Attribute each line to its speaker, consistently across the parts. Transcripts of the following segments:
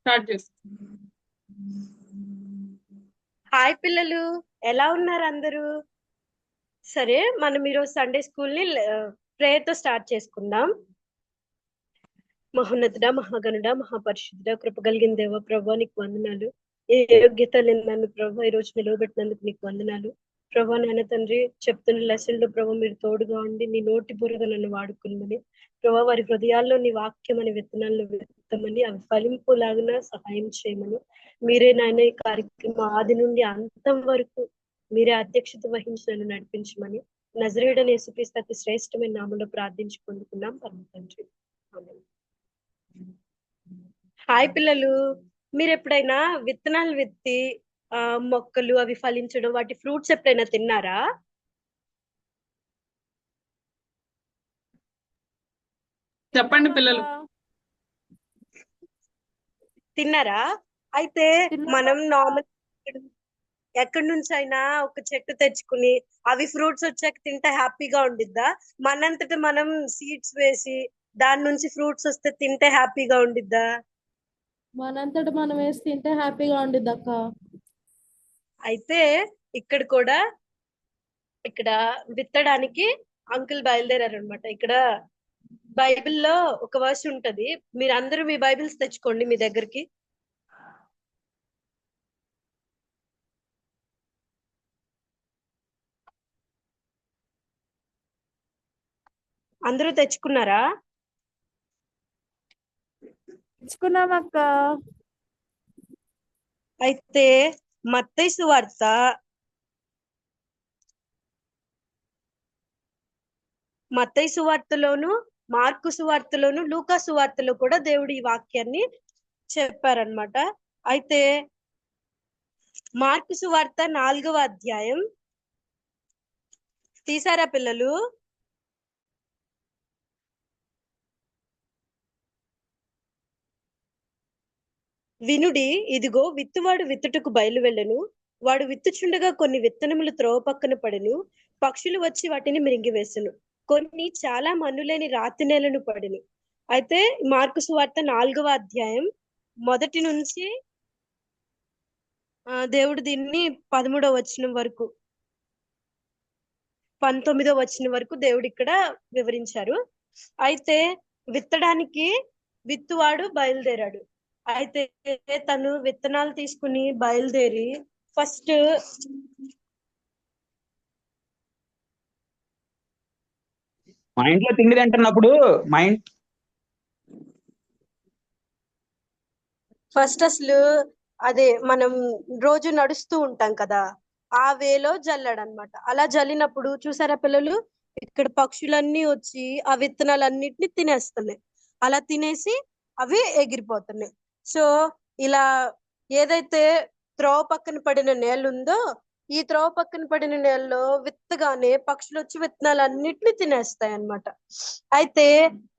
Speaker 1: Start చేసి
Speaker 2: hi పిల్లలు, ఎలా ఉన్నారు అందరూ? సరే, మనం ఈరోజు సండే స్కూల్ ని ప్రేయర్ తో స్టార్ట్ చేసుకుందాం. మహోన్నతుడ, మహాగణుడ, మహాపరిశుద్ధుడ, కృప కలిగిన దేవ ప్రభా, నీకు వందనాలు. ఏ యోగ్యత లేని నన్ను ప్రభా ఈ రోజు నిలవబెట్టినందుకు నీకు వందనాలు. ప్రభా నాయన తండ్రి, చెప్తున్న లెసన్ లో ప్రభా మీరు తోడుగా ఉండి నీ నోటి బురగా నన్ను వాడుకున్నామని ప్రభా, వారి హృదయాల్లో నీ వాక్యం అనే విత్తనాలను విత్తమని అవి ఫలింపులాగా సహాయం చేయమని మీరే నాయన ఈ కార్యక్రమం ఆది నుండి అంతం వరకు మీరే అధ్యక్షత వహించి నన్ను నడిపించమని నజరేయుడైన యేసుక్రీస్తు అతి శ్రేష్టమైన నామంలో ప్రార్థించి పొందుకున్నాం పరమ తండ్రి. ఆమేన్. హాయ్ పిల్లలు, మీరు ఎప్పుడైనా విత్తనాలు విత్తి ఆ మొక్కలు అవి ఫలించడం వాటి ఫ్రూట్స్ ఎప్పుడైనా తిన్నారా?
Speaker 1: చెప్పండి పిల్లలు.
Speaker 2: తిన్నారా? అయితే మనం నార్మల్ ఎక్కడి నుంచి అయినా ఒక చెట్టు తెచ్చుకుని అవి ఫ్రూట్స్ వచ్చాక తింటే హ్యాపీగా ఉండిద్దా? మనంతట మనం సీడ్స్ వేసి దాని నుంచి ఫ్రూట్స్ వస్తే తింటే హ్యాపీగా ఉండిద్దా?
Speaker 3: మనంతట మనం వేసి తింటే హ్యాపీగా ఉండిద్ది అక్క.
Speaker 2: అయితే ఇక్కడ కూడా ఇక్కడ విత్తడానికి అంకుల్ బయలుదేరారు అనమాట. ఇక్కడ బైబిల్లో ఒక వర్స్ ఉంటది, మీరు అందరూ మీ బైబిల్స్ తెచ్చుకోండి మీ దగ్గరికి. అందరూ తెచ్చుకున్నారా?
Speaker 3: తెచ్చుకున్నాం అక్క.
Speaker 2: అయితే మత్తయి సువార్త మత్తయి సువార్తలోను, మార్కు సువార్తలోను, లూకా సువార్తలో కూడా దేవుడు ఈ వాక్యాన్ని చెప్పారనమాట. అయితే మార్కు సువార్త 4వ అధ్యాయం తీసారా పిల్లలు? వినుడి, ఇదిగో విత్తువాడు విత్తుటకు బయలు వెళ్ళను. వాడు విత్తుచుండగా కొన్ని విత్తనములు త్రోవ పక్కన పడెను. పక్షులు వచ్చి వాటిని మింగివేసెను. కొన్ని చాలా మన్నులేని రాతి నేలను పడెను. అయితే మార్కు సువార్త 4వ అధ్యాయం మొదటి నుంచి దేవుడు దీన్ని 13వ వచనం వరకు 19వ వచనం వరకు దేవుడు ఇక్కడ వివరించారు. అయితే విత్తడానికి విత్తువాడు బయలుదేరాడు. అయితే తను విత్తనాలు తీసుకుని బయలుదేరి ఫస్ట్
Speaker 4: మా ఇంట్లో తిండి తింటున్నప్పుడు
Speaker 2: అసలు అదే మనం రోజు నడుస్తూ ఉంటాం కదా, ఆ వేలో జల్లాడనమాట. అలా జల్లినప్పుడు చూసారా పిల్లలు, ఇక్కడ పక్షులన్నీ వచ్చి ఆ విత్తనాలన్నిటిని తినేస్తున్నాయి. అలా తినేసి అవి ఎగిరిపోతున్నాయి. సో ఇలా ఏదైతే త్రోవ పక్కన పడిన నేల ఉందో, ఈ త్రోవ పక్కన పడిన నేలలో విత్తగానే పక్షులు వచ్చి విత్తనాలన్నిటిని తినేస్తాయి అన్నమాట. అయితే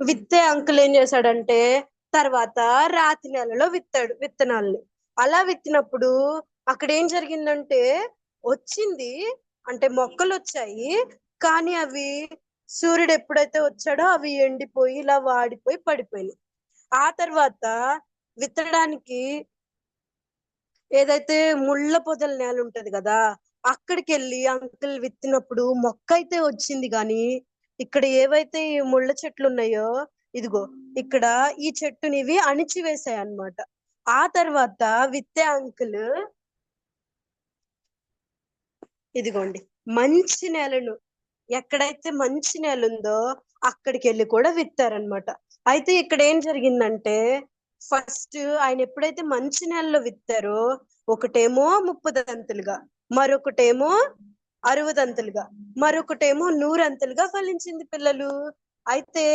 Speaker 2: విత్తే అంకుల్ ఏం చేశాడంటే తర్వాత రాతి నేలలో విత్తాడు విత్తనాల్ని. అలా విత్తినప్పుడు అక్కడ ఏం జరిగిందంటే వచ్చింది, అంటే మొక్కలు వచ్చాయి, కానీ అవి సూర్యుడు ఎప్పుడైతే వచ్చాడో అవి ఎండిపోయి ఇలా వాడిపోయి పడిపోయినాయి. ఆ తర్వాత విత్తడానికి ఏదైతే ముళ్ళ పొదల నేల ఉంటది కదా, అక్కడికి వెళ్ళి అంకుల్ విత్తినప్పుడు మొక్క అయితే వచ్చింది, కానీ ఇక్కడ ఏవైతే ఈ ముళ్ళ చెట్లు ఉన్నాయో ఇదిగో ఇక్కడ ఈ చెట్టునివి అణిచివేశాయి అన్నమాట. ఆ తర్వాత విత్తే అంకుల్ ఇదిగోండి మంచి నేలను, ఎక్కడైతే మంచి నేల ఉందో అక్కడికి వెళ్ళి కూడా విత్తారనమాట. అయితే ఇక్కడ ఏం జరిగిందంటే ఫస్ట్ ఆయన ఎప్పుడైతే మంచి నేలలో విత్తారో ఒకటేమో 30 దంతులుగా, మరొకటేమో 60 దంతులుగా, మరొకటేమో 100 అంతులుగా ఫలించింది పిల్లలు. అయితే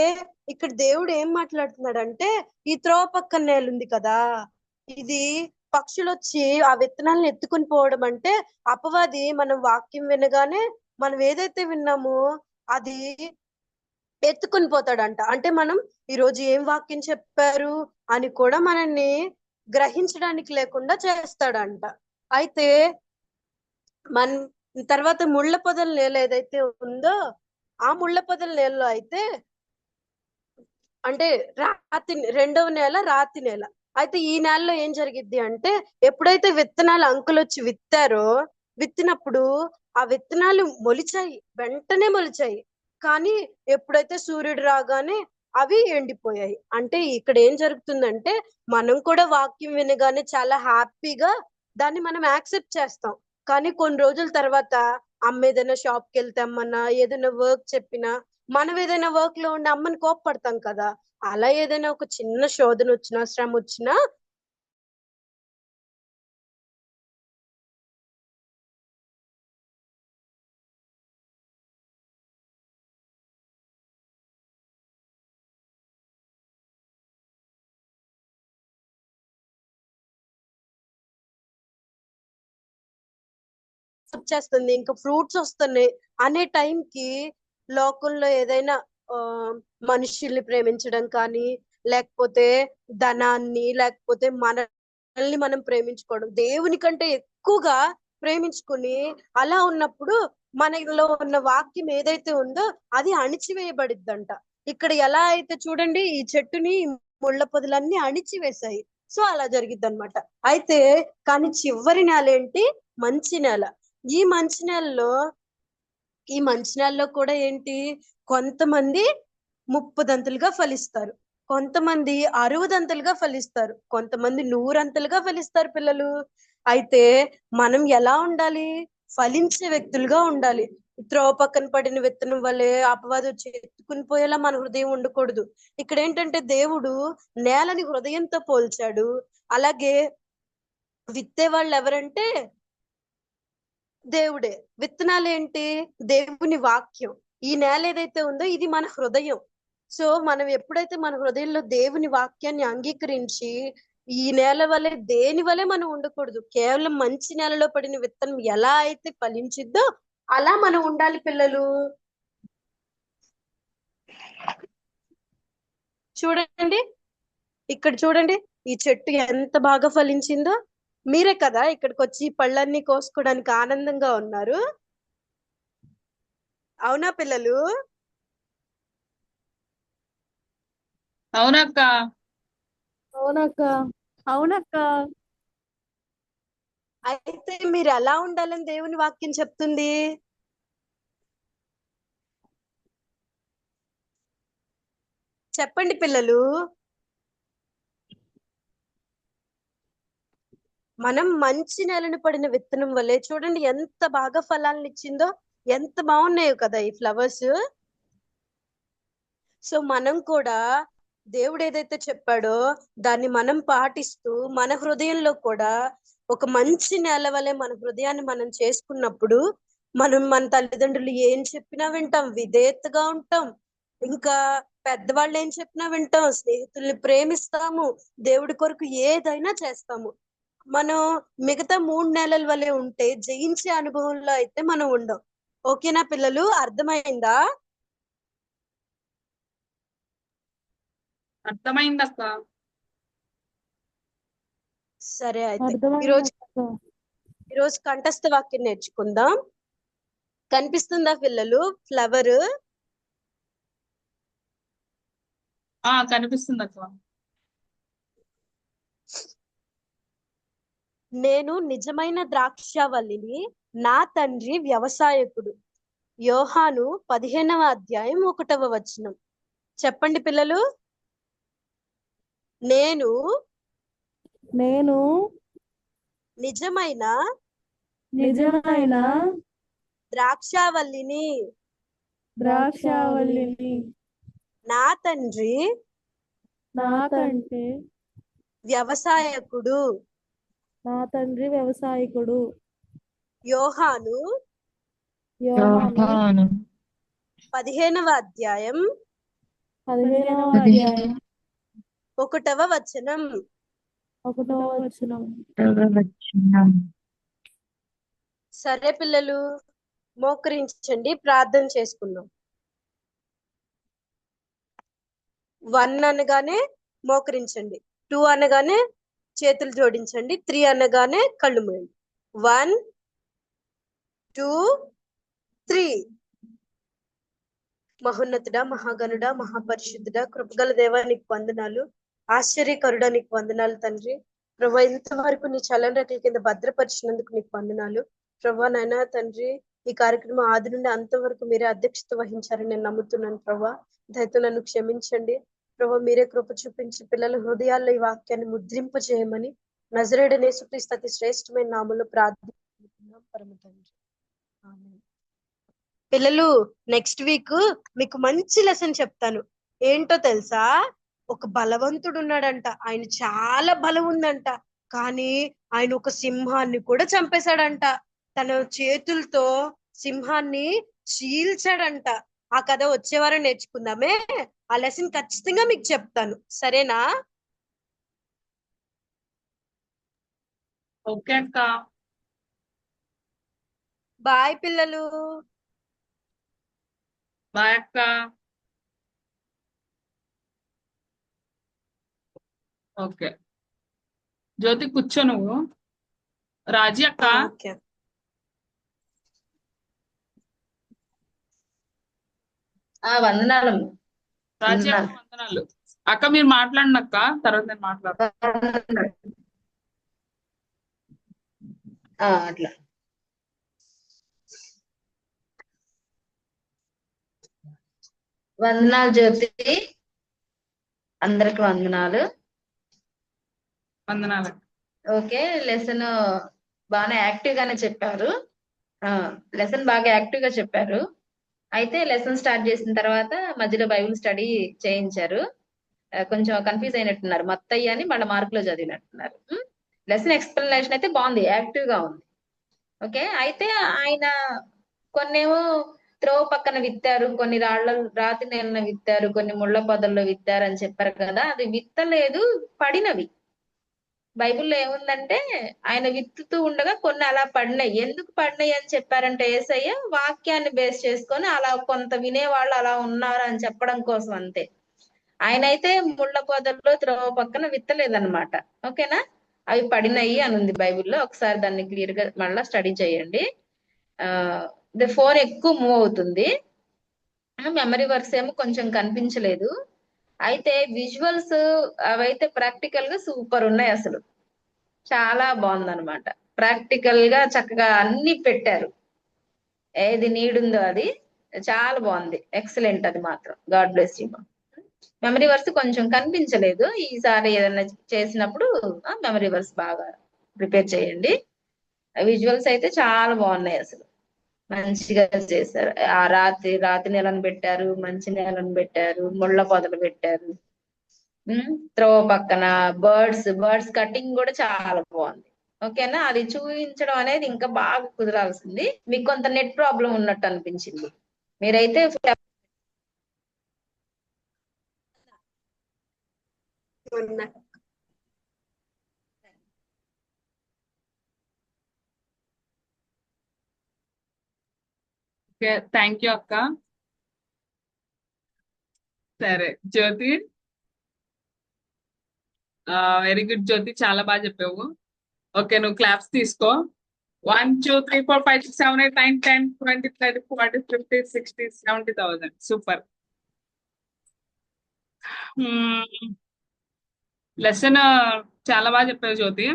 Speaker 2: ఇక్కడ దేవుడు ఏం మాట్లాడుతున్నాడంటే ఈ త్రోవ పక్కన నేల ఉంది కదా, ఇది పక్షులు వచ్చి ఆ విత్తనాలను ఎత్తుకుని పోవడం అంటే అపవాది మనం వాక్యం వినగానే మనం ఏదైతే విన్నామో అది ఎత్తుకుని పోతాడంట. అంటే మనం ఈ రోజు ఏం వాక్యం చెప్పారు అని కూడా మనల్ని గ్రహించడానికి లేకుండా చేస్తాడంట. అయితే మన తర్వాత ముళ్ళ పొదల నేల ఏదైతే ఉందో ఆ ముళ్ళ పొదల నేలలో అయితే అంటే రెండవ నేల రాతి నేల. అయితే ఈ నెలలో ఏం జరిగిద్ది అంటే ఎప్పుడైతే విత్తనాలు అంకులు వచ్చి విత్తినప్పుడు ఆ విత్తనాలు మొలిచాయి, వెంటనే మొలిచాయి. కానీ ఎప్పుడైతే సూర్యుడు రాగానే అవి ఎండిపోయాయి. అంటే ఇక్కడ ఏం జరుగుతుందంటే మనం కూడా వాక్యం వినగానే చాలా హ్యాపీగా దాన్ని మనం యాక్సెప్ట్ చేస్తాం. కానీ కొన్ని రోజుల తర్వాత అమ్మ ఏదైనా షాప్కి వెళ్తే అమ్మన్నా ఏదైనా వర్క్ చెప్పినా మనం ఏదైనా వర్క్ లో ఉండి అమ్మని కోప్పడతాం కదా. అలా ఏదైనా ఒక చిన్న శోధన వచ్చినా శ్రమ వచ్చినా వచ్చేస్తుంది, ఇంకా ఫ్రూట్స్ వస్తున్నాయి అనే టైంకి లోకంలో ఏదైనా ఆ మనుషుల్ని ప్రేమించడం కానీ, లేకపోతే ధనాన్ని, లేకపోతే మనల్ని మనం ప్రేమించుకోవడం, దేవుని కంటే ఎక్కువగా ప్రేమించుకుని అలా ఉన్నప్పుడు మనలో ఉన్న వాక్యం ఏదైతే ఉందో అది అణిచివేయబడిద్దంట. ఇక్కడ ఎలా అయితే చూడండి, ఈ చెట్టుని ముళ్ళ పొదలన్నీ అణిచివేశాయి. సో అలా జరిగిద్ది అనమాట. అయితే కానీ చివరి నెల ఏంటి? మంచి నెల. ఈ మంచి నెలలో కూడా ఏంటి, కొంతమంది 30 ఫలిస్తారు, కొంతమంది 60 ఫలిస్తారు, కొంతమంది 100 ఫలిస్తారు పిల్లలు. అయితే మనం ఎలా ఉండాలి? ఫలించే వ్యక్తులుగా ఉండాలి. త్రోవ పక్కన పడిన విత్తనం వల్లే అపవాదం వచ్చి ఎత్తుకుని పోయేలా మన హృదయం ఉండకూడదు. ఇక్కడ ఏంటంటే దేవుడు నేలని హృదయంతో పోల్చాడు. అలాగే విత్తే వాళ్ళు ఎవరంటే దేవుడే. విత్తనాలు ఏంటి? దేవుని వాక్యం. ఈ నేల ఏదైతే ఉందో ఇది మన హృదయం. సో మనం ఎప్పుడైతే మన హృదయంలో దేవుని వాక్యాన్ని అంగీకరించి ఈ నేల వలె దేని వలె మనం ఉండకూడదు, కేవలం మంచి నేలలో పడిన విత్తనం ఎలా అయితే ఫలించిద్దో అలా మనం ఉండాలి పిల్లలు. చూడండి, ఇక్కడ చూడండి, ఈ చెట్టు ఎంత బాగా ఫలించిందో. మీరే కదా ఇక్కడికి వచ్చి పళ్ళన్నీ కోసుకోవడానికి ఆనందంగా ఉన్నారు, అవునా పిల్లలు?
Speaker 1: అవునక్క.
Speaker 3: అవునక్క. అవునక్క.
Speaker 2: అయితే మీరు ఎలా ఉండాలని దేవుని వాక్యం చెప్తుంది? చెప్పండి పిల్లలు. మనం మంచి నేలను పడిన విత్తనం వల్లే చూడండి ఎంత బాగా ఫలాలను ఇచ్చిందో, ఎంత బాగున్నాయో కదా ఈ ఫ్లవర్స్. సో మనం కూడా దేవుడు ఏదైతే చెప్పాడో దాన్ని మనం పాటిస్తూ మన హృదయంలో కూడా ఒక మంచి నేల వలె మన హృదయాన్ని మనం చేసుకున్నప్పుడు మనం మన తల్లిదండ్రులు ఏం చెప్పినా వింటాం, విధేయతగా ఉంటాం, ఇంకా పెద్దవాళ్ళు ఏం చెప్పినా వింటాం, స్నేహితుల్ని ప్రేమిస్తాము, దేవుడి కొరకు ఏదైనా చేస్తాము. మనం మిగతా 3 నెలల వలె ఉంటే జయించే అనుభవంలో అయితే మనం ఉండం. ఓకేనా పిల్లలు? అర్థమైందా?
Speaker 1: అర్థమైందక్క.
Speaker 2: సరే, అయితే
Speaker 3: అర్థమైంది అక్క.
Speaker 2: ఈరోజు కంఠస్థ వాక్యం నేర్చుకుందాం. కనిపిస్తుందా పిల్లలు ఫ్లవర్?
Speaker 1: కనిపిస్తుంది అక్క.
Speaker 2: నేను నిజమైన ద్రాక్షావల్లిని, నా తండ్రి వ్యవసాయకుడు. యోహాను 15వ అధ్యాయం 1వ వచనం. చెప్పండి పిల్లలు. నేను నిజమైన ద్రాక్షావల్లిని, నా తండ్రి వ్యవసాయకుడు. యోహాను 15వ అధ్యాయం 1వ వచనం. సరే పిల్లలు, మోకరించండి, ప్రార్థన చేసుకుందాం. 1 అనగానే మోకరించండి, 2 అనగానే చేతులు జోడించండి, 3 అనగానే కళ్ళు మూయండి. 1 2 3. మహోన్నతుడా, మహాగణుడా, మహాపరిశుద్ధుడా, కృపగల దేవా నీకు వందనాలు. ఆశ్చర్యకరుడా నీకు వందనాలు తండ్రి. ప్రభా, ఇంతవరకు నీ చల్లని రెక్కల కింద భద్రపరిచినందుకు నీకు వందనాలు. ప్రభా నాయనా తండ్రి, ఈ కార్యక్రమం ఆది నుండి అంతవరకు మీరే అధ్యక్షత వహించారని నేను నమ్ముతున్నాను. ప్రభా, దయతో నన్ను క్షమించండి. ప్రభా, మీరే కృప చూపించి పిల్లల హృదయాల్లో ఈ వాక్యాన్ని ముద్రింప చేయమని నజరేయుడైన యేసుక్రీస్తు అతి శ్రేష్టమైన నామములో ప్రార్థిస్తున్నాం పరమ తండ్రి. ఆమేన్. పిల్లలు, నెక్స్ట్ వీక్ మీకు మంచి లెసన్ చెప్తాను. ఏంటో తెలుసా? ఒక బలవంతుడు ఉన్నాడంట. ఆయన చాలా బలం ఉందంట. కానీ ఆయన ఒక సింహాన్ని కూడా చంపేశాడంట. తన చేతులతో సింహాన్ని చీల్చాడంట. ఆ కథ వచ్చే వారం నేర్చుకుందామే. ఆ లెసన్ ఖచ్చితంగా మీకు చెప్తాను. సరేనా?
Speaker 1: ఓకే అక్క.
Speaker 2: బాయ్ పిల్లలు.
Speaker 1: బాయ్ అక్క. ఓకే జ్యోతి, కూర్చో నువ్వు. రాజీ అక్క.
Speaker 2: ఓకే.
Speaker 5: వందనాలు.
Speaker 1: రాజీ అక్క వందనాలు. అక్క మీరు మాట్లాడండి అక్క, తర్వాత నేను మాట్లాడతాను.
Speaker 5: అట్లా వందనాలు జ్యోతి, అందరికి వందనాలు.
Speaker 1: వందనాలు.
Speaker 5: ఓకే, లెసన్ బాగానే యాక్టివ్ గానే చెప్పారు. లెసన్ బాగా యాక్టివ్ గా చెప్పారు. అయితే లెసన్ స్టార్ట్ చేసిన తర్వాత మధ్యలో బైబిల్ స్టడీ చేయించారు. కొంచెం కన్ఫ్యూజ్ అయినట్టున్నారు. మత్తయ్య అని మళ్ళీ మార్కులో చదివినట్టున్నారు. లెసన్ ఎక్స్ప్లెనేషన్ అయితే బాగుంది, యాక్టివ్ గా ఉంది. ఓకే, అయితే ఆయన కొన్నేమో త్రోవ పక్కన విత్తారు, కొన్ని రాతి నేలను విత్తారు, కొన్ని ముళ్ళ పొదల్లో విత్తారు అని చెప్పారు కదా. అది విత్తలేదు, పడినవి. బైబిల్లో ఏముందంటే ఆయన విత్తుతూ ఉండగా కొన్ని అలా పడినాయి. ఎందుకు పడినాయి అని చెప్పారంటే యేసయ్య వాక్యాన్ని బేస్ చేసుకొని అలా కొంత వినేవాళ్ళు అలా ఉన్నారు అని చెప్పడం కోసం, అంతే. ఆయన అయితే ముళ్ళ పొదల్లో త్రోవ పక్కన విత్తలేదన్నమాట. ఓకేనా? అవి పడినాయి అని ఉంది బైబిల్లో. ఒకసారి దాన్ని క్లియర్ గా మళ్ళా స్టడీ చేయండి. ఫోన్ ఎక్కువ మూవ్ అవుతుంది. మెమరీ వర్క్స్ ఏమో కొంచెం కనిపించలేదు. అయితే విజువల్స్ అవైతే ప్రాక్టికల్ గా సూపర్ ఉన్నాయి. అసలు చాలా బాగుందన్నమాట. ప్రాక్టికల్ గా చక్కగా అన్ని పెట్టారు. ఏది నీడుందో అది చాలా బాగుంది. ఎక్సలెంట్. అది మాత్రం God bless you. Memory verse కొంచెం కనిపించలేదు. ఈసారి ఏదైనా చేసినప్పుడు మెమరీ వర్స్ బాగా ప్రిపేర్ చేయండి. విజువల్స్ అయితే చాలా బాగున్నాయి. అసలు మంచిగా చేశారు. ఆ రాతి నేలను పెట్టారు, మంచి నేలను పెట్టారు, ముళ్ళ పొదలు పెట్టారు. త్రోవ పక్కన బర్డ్స్ కటింగ్ కూడా చాలా బాగుంది. ఓకేనా? అది చూపించడం అనేది ఇంకా బాగా కుదరాల్సింది. మీకు కొంత నెట్ ప్రాబ్లం ఉన్నట్టు అనిపించింది. మీరైతే
Speaker 1: ఓకే, థ్యాంక్ యూ అక్క. సరే జ్యోతి, వెరీ గుడ్ జ్యోతి, చాలా బాగా చెప్పావు. ఓకే, నువ్వు క్లాప్స్ తీసుకో. 1 2 3 4 5 6 7 8 9 10 20 30 40 50 60 70,000. సూపర్. లెసన్ చాలా బాగా చెప్పావు జ్యోతి.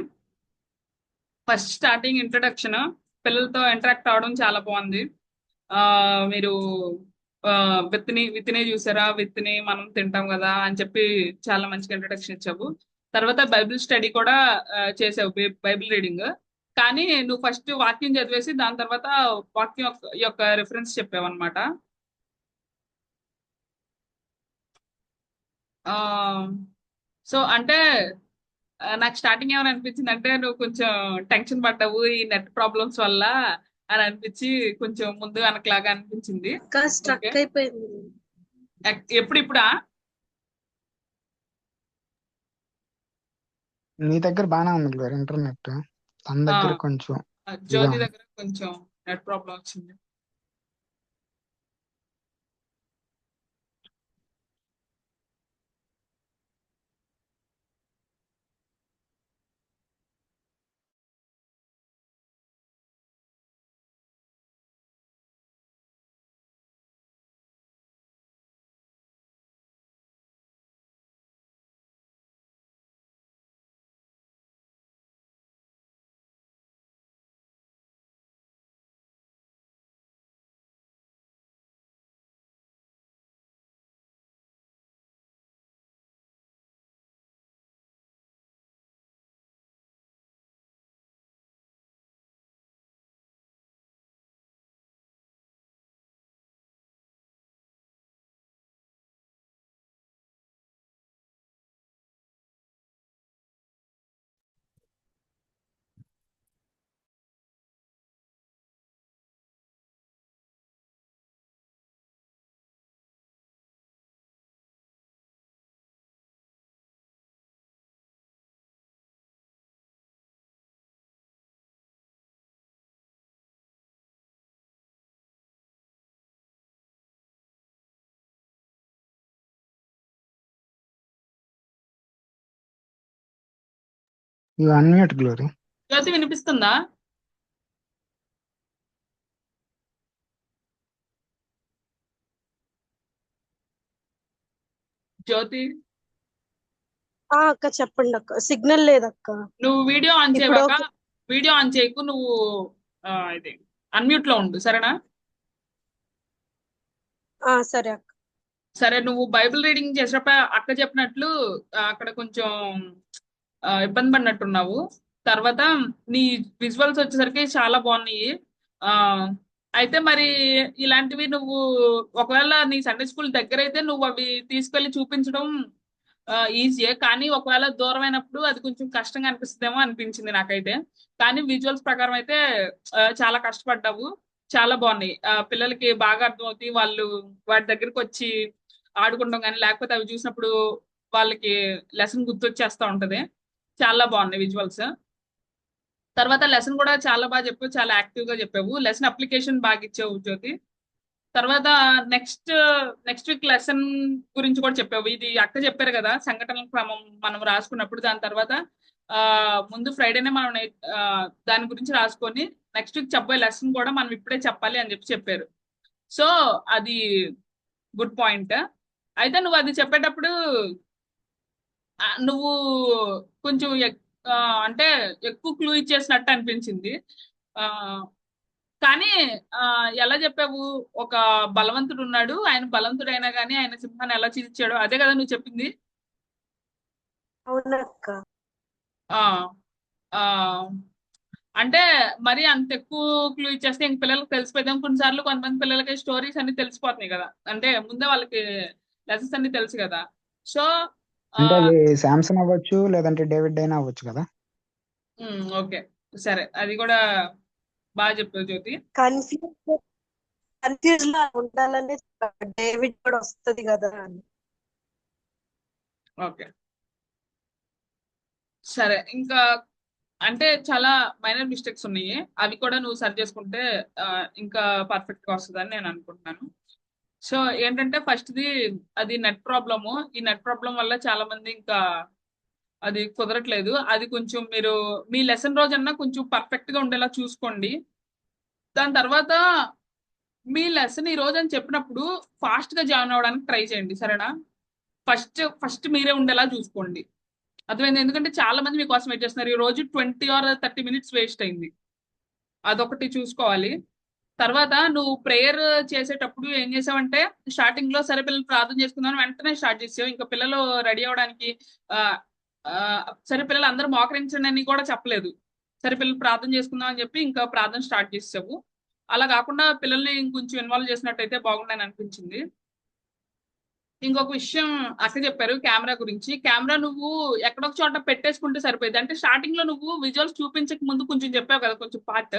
Speaker 1: ఫస్ట్ స్టార్టింగ్ ఇంట్రడక్షన్, పిల్లలతో ఇంటరాక్ట్ అవడం చాలా బాగుంది. మీరు విత్తిని చూసారా, విత్తిని మనం తింటాం కదా అని చెప్పి చాలా మంచిగా ఇంట్రడక్షన్ ఇచ్చావు. తర్వాత బైబిల్ స్టడీ కూడా చేసావు, బైబిల్ రీడింగ్. కానీ నువ్వు ఫస్ట్ వాక్యం చదివేసి దాని తర్వాత వాక్యం యొక్క రిఫరెన్స్ చెప్పావు అనమాట. సో అంటే నాకు స్టార్టింగ్ ఏమని అనిపించింది అంటే నువ్వు కొంచెం టెన్షన్ పడ్డావు ఈ నెట్ ప్రాబ్లమ్స్ వల్ల అని అనిపించి కొంచెం ముందు వెనకలాగా అనిపించింది.
Speaker 2: స్ట్రక్
Speaker 1: ఓకే,
Speaker 2: అయిపోయింది.
Speaker 1: ఇప్పుడా?
Speaker 6: నీ దగ్గర బానే ఉంది గారు ఇంటర్నెట్, తన దగ్గర కొంచెం
Speaker 1: జ్యోతి దగ్గర కొంచెం నెట్ ప్రాబ్లం వచ్చింది.
Speaker 6: You unmute Glory.
Speaker 1: జ్యోతి వినిపిస్తుందా? జ్యోతి
Speaker 2: అక్క చెప్పండి అక్క, సిగ్నల్ లేదక్క.
Speaker 1: నువ్వు వీడియో ఆన్
Speaker 2: ఇప్పుడు
Speaker 1: చేయవాక,
Speaker 2: ఓకే.
Speaker 1: వీడియో ఆన్ చేయకు, నువ్వు ఇది అన్మ్యూట్ లో ఉండు, సరేనా?
Speaker 2: సరే అక్క.
Speaker 1: సరే, నువ్వు బైబిల్ రీడింగ్ చేసేటప్పుడు అక్క చెప్పినట్లు అక్కడ కొంచెం ఇబ్బంది పడినట్టున్నావు. తర్వాత నీ విజువల్స్ వచ్చేసరికి చాలా బాగున్నాయి. ఆ అయితే మరి ఇలాంటివి నువ్వు ఒకవేళ నీ సండే స్కూల్ దగ్గర అయితే నువ్వు అవి తీసుకెళ్లి చూపించడం ఈజీయే, కానీ ఒకవేళ దూరం అయినప్పుడు అది కొంచెం కష్టంగా అనిపిస్తుందేమో అనిపించింది నాకైతే. కానీ విజువల్స్ ప్రకారం అయితే చాలా కష్టపడ్డావు, చాలా బాగున్నాయి. పిల్లలకి బాగా అర్థమవుతాయి, వాళ్ళు వాటి దగ్గరికి వచ్చి ఆడుకుంటాం కానీ, లేకపోతే అవి చూసినప్పుడు వాళ్ళకి లెసన్ గుర్తొచ్చేస్తా ఉంటది. చాలా బాగున్నాయి విజువల్స్. తర్వాత లెసన్ కూడా చాలా బాగా చెప్పావు, చాలా యాక్టివ్ గా చెప్పావు. లెసన్ అప్లికేషన్ బాగా ఇచ్చావు జ్యోతి. తర్వాత నెక్స్ట్ నెక్స్ట్ వీక్ లెసన్ గురించి కూడా చెప్పావు. ఇది అక్క చెప్పారు కదా, సంఘటనల క్రమం మనం రాసుకున్నప్పుడు దాని తర్వాత ముందు ఫ్రైడేనే మనం దాని గురించి రాసుకొని నెక్స్ట్ వీక్ చెప్పే లెసన్ కూడా మనం ఇప్పుడే చెప్పాలి అని చెప్పారు. సో అది గుడ్ పాయింట్. అయితే నువ్వు అది చెప్పేటప్పుడు నువ్వు కొంచెం అంటే ఎక్కువ క్లూ ఇచ్చేసినట్టు అనిపించింది. ఆ కానీ ఎలా చెప్పావు, ఒక బలవంతుడు ఉన్నాడు, ఆయన బలవంతుడైనా కానీ ఆయన సింహాన్ని ఎలా చీల్చాడు, అదే కదా నువ్వు చెప్పింది?
Speaker 2: అవునక్క.
Speaker 1: ఆ ఆ అంటే మరి అంత ఎక్కువ క్లూ ఇచ్చేస్తే ఇంక పిల్లలకి తెలిసిపోతాం. కొన్నిసార్లు కొంతమంది పిల్లలకి స్టోరీస్ అన్ని తెలిసిపోతున్నాయి కదా, అంటే ముందే వాళ్ళకి లెసన్స్ అన్ని తెలుసు కదా. సో
Speaker 6: అంటే అది శాంసంగ్ అవ్వచ్చు, లేదంటే డేవిడ్ అయినా అవ్వచ్చు కదా.
Speaker 1: ఓకే, సరే, అది కూడా బాగా చెప్పావు జ్యోతి.
Speaker 2: కన్ఫ్యూజ్ లా ఉండాలనే చెప్పాడు. డేవిడ్ కూడా వస్తది కదా అని.
Speaker 1: ఓకే, సరే. ఇంకా అంటే చాలా మైనర్ మిస్టేక్స్ ఉన్నాయి, అవి కూడా నువ్వు సరి చేసుకుంటే ఇంకా పర్ఫెక్ట్ గా వస్తుందని నేను అనుకుంటున్నాను. సో ఏంటంటే ఫస్ట్ది అది నెట్ ప్రాబ్లము. ఈ నెట్ ప్రాబ్లం వల్ల చాలా మంది ఇంకా అది కుదరట్లేదు. అది కొంచెం మీరు మీ లెసన్ రోజన్నా కొంచెం పర్ఫెక్ట్ గా ఉండేలా చూసుకోండి. దాని తర్వాత మీ లెసన్ ఈ రోజు అని చెప్పినప్పుడు ఫాస్ట్ గా జాయిన్ అవ్వడానికి ట్రై చేయండి, సరేనా? ఫస్ట్ ఫస్ట్ మీరే ఉండేలా చూసుకోండి, అర్థమైంది? ఎందుకంటే చాలా మంది మీకోసం వెయిట్ చేస్తున్నారు. ఈ రోజు 20 or 30 minutes వేస్ట్ అయింది, అదొకటి చూసుకోవాలి. తర్వాత నువ్వు ప్రేయర్ చేసేటప్పుడు ఏం చేసావంటే, స్టార్టింగ్ లో సరే పిల్లలు ప్రార్థన చేసుకుందాం వెంటనే స్టార్ట్ చేసావు. ఇంకా పిల్లలు రెడీ అవ్వడానికి ఆ, ఆ, సరే పిల్లలు అందరూ మోకరించండి అని కూడా చెప్పలేదు, సరే పిల్లలు ప్రార్థన చేసుకుందాం అని చెప్పి ఇంకా ప్రార్థన స్టార్ట్ చేసావు. అలా కాకుండా పిల్లల్ని ఇంకొంచెం ఇన్వాల్వ్ చేసినట్టయితే బాగుండని అనిపించింది. ఇంకొక విషయం అక్క చెప్పారు కెమెరా గురించి. కెమెరా నువ్వు ఎక్కడొక చోట పెట్టేసుకుంటే సరిపోయింది. అంటే స్టార్టింగ్ లో నువ్వు విజువల్స్ చూపించక ముందు కొంచెం చెప్పావు కదా, కొంచెం పార్ట్,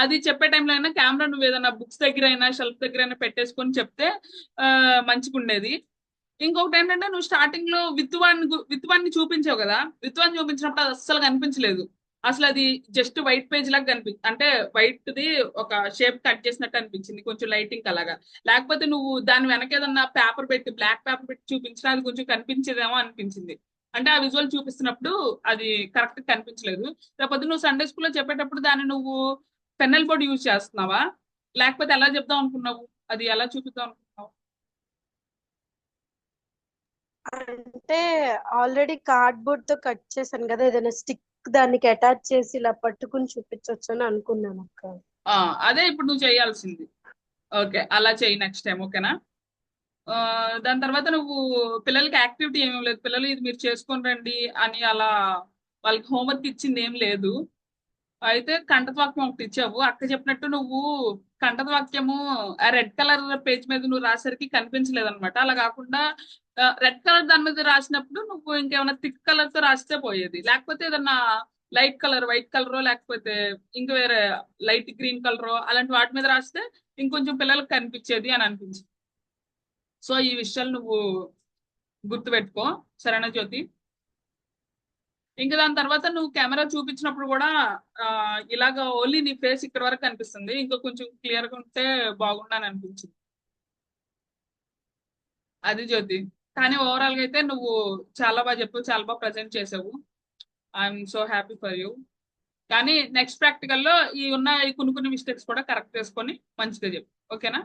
Speaker 1: అది చెప్పే టైంలో అయినా కెమెరా నువ్వు ఏదైనా బుక్స్ దగ్గర అయినా షెల్ఫ్ దగ్గర అయినా పెట్టేసుకొని చెప్తే మంచిగా ఉండేది. ఇంకొకటి ఏంటంటే నువ్వు స్టార్టింగ్ లో విత్వాన్ని చూపించావు కదా, విత్వాన్ని చూపించినప్పుడు అది అస్సలు కనిపించలేదు. అసలు అది జస్ట్ వైట్ పేజ్ లాగా అంటే వైట్ ది ఒక షేప్ కట్ చేసినట్టు అనిపించింది, కొంచెం లైటింగ్ అలాగా. లేకపోతే నువ్వు దాని వెనక ఏదన్నా పేపర్ పెట్టి, బ్లాక్ పేపర్ పెట్టి చూపించినా అది కొంచెం కనిపించేదేమో అనిపించింది. అంటే ఆ విజువల్ చూపిస్తున్నప్పుడు అది కరెక్ట్ కనిపించలేదు. లేకపోతే నువ్వు సండే స్కూల్లో చెప్పేటప్పుడు దాన్ని నువ్వు పెన్నెల్ బోర్డ్ యూజ్ చేస్తున్నావా, లేకపోతే ఎలా చెప్దాం అనుకున్నావు, అది ఎలా చూపిద్దాం అనుకున్నావు?
Speaker 2: అంటే ఆల్రెడీ కార్డ్బోర్డ్ తో కట్ చేశాను కదా, ఏదైనా స్టిక్ దానికి అటాచ్ చేసి ఇలా పట్టుకుని చూపించవచ్చు అని అనుకున్నాను అక్క.
Speaker 1: అదే ఇప్పుడు నువ్వు చేయాల్సింది. ఓకే, అలా చెయ్యి నెక్స్ట్ టైం, ఓకేనా? దాని తర్వాత నువ్వు పిల్లలకి యాక్టివిటీ ఏమీ లేదు, పిల్లలు ఇది మీరు చేసుకొని రండి అని అలా వాళ్ళకి హోంవర్క్ ఇచ్చింది ఏం లేదు. అయితే కంఠత వాక్యం ఒకటి ఇచ్చావు. అక్క చెప్పినట్టు నువ్వు కంఠత వాక్యము ఆ రెడ్ కలర్ పేజ్ మీద నువ్వు రాసరికి కనిపించలేదు అనమాట. అలా కాకుండా రెడ్ కలర్ దాని మీద రాసినప్పుడు నువ్వు ఇంకేమైనా థిక్ కలర్ తో రాస్తే పోయేది, లేకపోతే ఏదన్నా లైట్ కలర్, వైట్ కలరో లేకపోతే ఇంక వేరే లైట్ గ్రీన్ కలరో అలాంటి వాటి మీద రాస్తే ఇంకొంచెం పిల్లలకు కనిపించేది అని అనిపించింది. సో ఈ విషయాలు నువ్వు గుర్తుపెట్టుకో, సరేనా జ్యోతి? ఇంకా దాని తర్వాత నువ్వు కెమెరా చూపించినప్పుడు కూడా ఇలాగ ఓన్లీ నీ ఫేస్ ఇక్కడ వరకు కనిపిస్తుంది, ఇంకా కొంచెం క్లియర్ గా ఉంటే బాగుండని అనిపించింది, అది జ్యోతి. కానీ ఓవరాల్ గా అయితే నువ్వు చాలా బాగా చెప్పావు, చాలా బాగా ప్రజెంట్ చేసావు. I'm so happy for you. కానీ నెక్స్ట్ ప్రాక్టికల్లో ఈ ఉన్న ఈ కొన్ని మిస్టేక్స్ కూడా కరెక్ట్ చేసుకొని మంచిగా చెప్పు. ఓకేనా?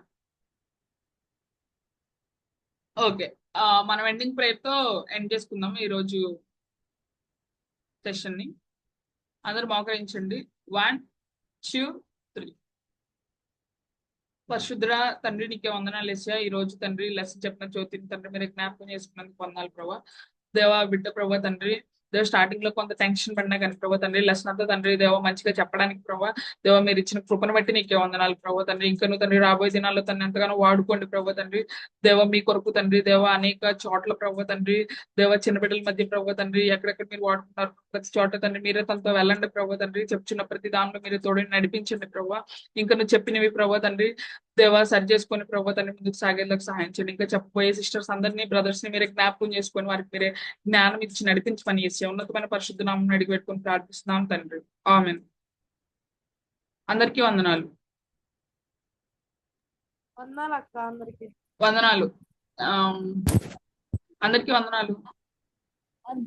Speaker 1: ఓకే. మనం ఎండింగ్ ప్రేయర్ తో ఎండ్ చేసుకుందాం ఈ రోజు సెషన్ ని. అందరూ మోకరించండి. 1 2 3. పరిశుద్ధ తండ్రి నీకే వందనాలు యేసయ్యా. ఈ రోజు తండ్రి లెసన్ చెప్పిన జ్యోతిని తండ్రి మీరు జ్ఞాపకం చేసుకున్నందుకు వందనాలు ప్రభా. దేవా బిడ్డ ప్రభా తండ్రి దేవ స్టార్టింగ్ లో కొంత టెన్షన్ పడినా కానీ ప్రభా తండ్రి లెసన్ అంతా తండ్రి దేవ మంచిగా చెప్పడానికి ప్రభా దేవ మీరు ఇచ్చిన కృపను బట్టి నీకే వందనాలు ప్రభా తండ్రి. ఇంకా నువ్వు తండ్రి రాబోయే దినాల్లో తండ్రి ఎంతగానో వాడుకోండి ప్రభా తండ్రి. దేవ మీ కొరకు తండ్రి దేవ అనేక చోట్ల ప్రభా తండ్రి దేవ చిన్న బిడ్డల మధ్య ప్రభా తండ్రి ఎక్కడెక్కడ మీరు వాడుకున్నారు ప్రతి చోట తండ్రి మీరే తనతో వెళ్ళండి ప్రభా తండ్రి. చెప్తున్న ప్రతి దానిలో మీరు తోడని నడిపించండి ప్రభా. ఇంకా నువ్వు చెప్పినవి ప్రభా తండ్రి దేవా సరి చేసుకొని ప్రభా తండ్రి ముందుకు సాగేందుకు సహాయం చేయండి. ఇంకా చెప్పబోయే సిస్టర్స్ అందరినీ బ్రదర్స్ ని మీరే జ్ఞాపకం చేసుకొని వారికి మీరే జ్ఞానం ఇచ్చి నడిపించమని చేసి ఉన్నతమైన పరిశుద్ధ నామం అడిగి పెట్టుకొని ప్రార్థిస్తున్నాం తండ్రి. ఆమేన్. అందరికీ వందనాలు.
Speaker 3: వందనాలు అక్క అందరికి.
Speaker 1: వందనాలు. అందరికీ వందనాలు.